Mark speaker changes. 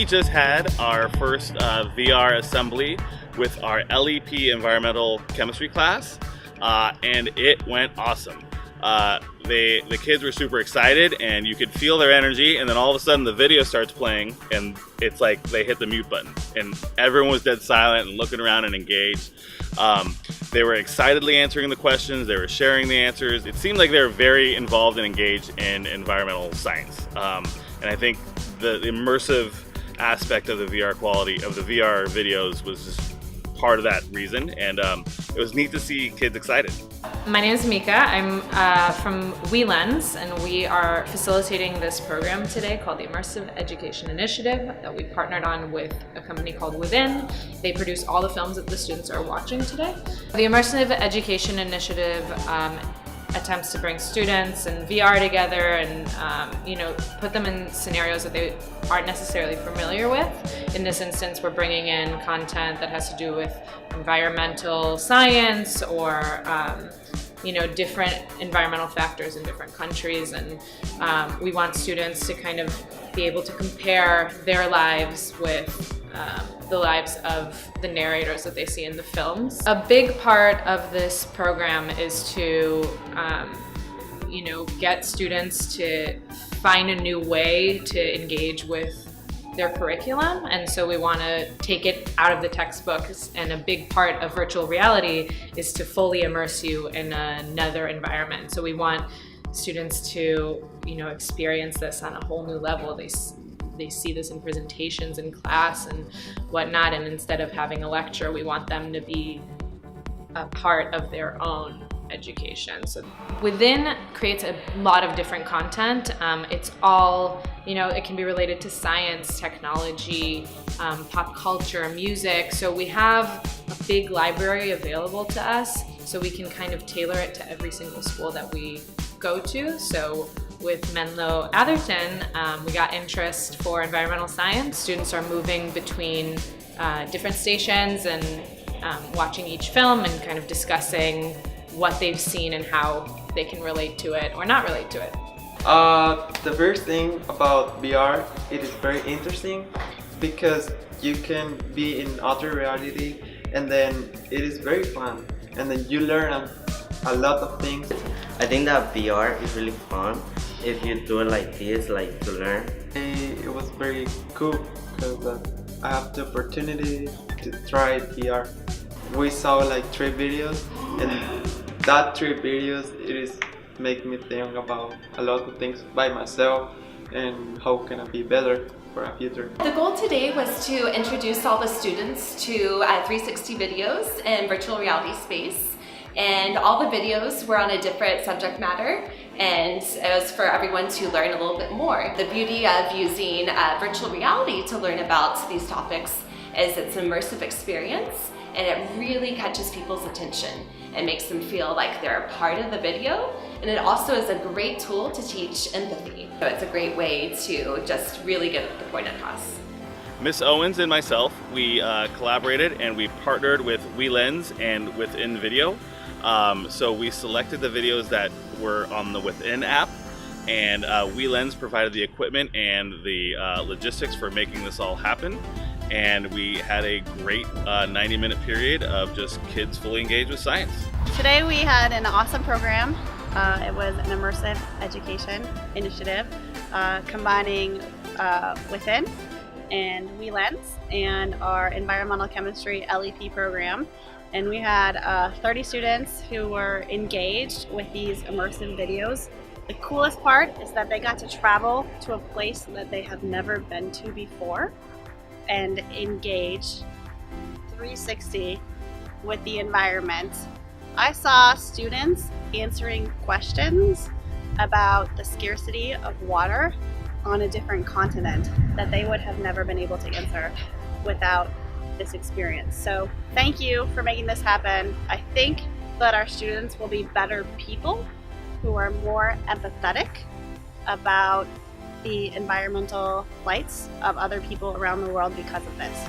Speaker 1: we just had our first VR assembly with our LEP environmental chemistry class, and it went awesome. The kids were super excited, and you could feel their energy, and then all of a sudden the video starts playing, and it's like they hit the mute button, and everyone was dead silent and looking around and engaged. They were excitedly answering the questions, they were sharing the answers. It seemed like they were very involved and engaged in environmental science. And I think the immersive aspect of the VR quality of the VR videos was just part of that reason, and it was neat to see kids excited.
Speaker 2: My name is Mika. I'm from WeLens, and we are facilitating this program today called the Immersive Education Initiative that we partnered on with a company called WithIn. They produce all the films that the students are watching today. The Immersive Education Initiative attempts to bring students and VR together and put them in scenarios that they aren't necessarily familiar with. In this instance, we're bringing in content that has to do with environmental science or different environmental factors in different countries, and we want students to kind of be able to compare their lives with the lives of the narrators that they see in the films. A big part of this program is to get students to find a new way to engage with their curriculum, and so we want to take it out of the textbooks, and a big part of virtual reality is to fully immerse you in another environment. So we want students to experience this on a whole new level. They see this in presentations in class and whatnot, and instead of having a lecture, we want them to be a part of their own education. So WithIn creates a lot of different content. It's all, it can be related to science, technology, pop culture, music. So we have a big library available to us, so we can kind of tailor it to every single school that we go to. So with Menlo-Atherton, we got interest for environmental science. Students are moving between different stations and watching each film and kind of discussing what they've seen and how they can relate to it or not relate to it.
Speaker 3: The first thing about VR, it is very interesting because you can be in other reality, and then it is very fun, and then you learn a lot of things.
Speaker 4: I think that VR is really fun if you do it like this, like to learn.
Speaker 3: It was very cool because I have the opportunity to try VR. We saw like 3 videos, and that 3 videos, it is make me think about a lot of things by myself and how can I be better for a future.
Speaker 5: The goal today was to introduce all the students to 360 videos in virtual reality space, and all the videos were on a different subject matter, and it was for everyone to learn a little bit more. The beauty of using virtual reality to learn about these topics is it's an immersive experience, and it really catches people's attention and makes them feel like they're a part of the video. And it also is a great tool to teach empathy. So it's a great way to just really get the point across.
Speaker 1: Miss Owens and myself, we collaborated and we partnered with WeLens and WithIn Video. So we selected the videos that were on the WithIn app, and WeLens provided the equipment and the logistics for making this all happen. And we had a great 90-minute period of just kids fully engaged with science.
Speaker 6: Today we had an awesome program. It was an immersive education initiative combining WithIn and WeLens and our environmental chemistry LEP program. And we had 30 students who were engaged with these immersive videos. The coolest part is that they got to travel to a place that they have never been to before and engage 360 with the environment. I saw students answering questions about the scarcity of water on a different continent that they would have never been able to answer without this experience. So thank you for making this happen. I think that our students will be better people who are more empathetic about the environmental plights of other people around the world because of this.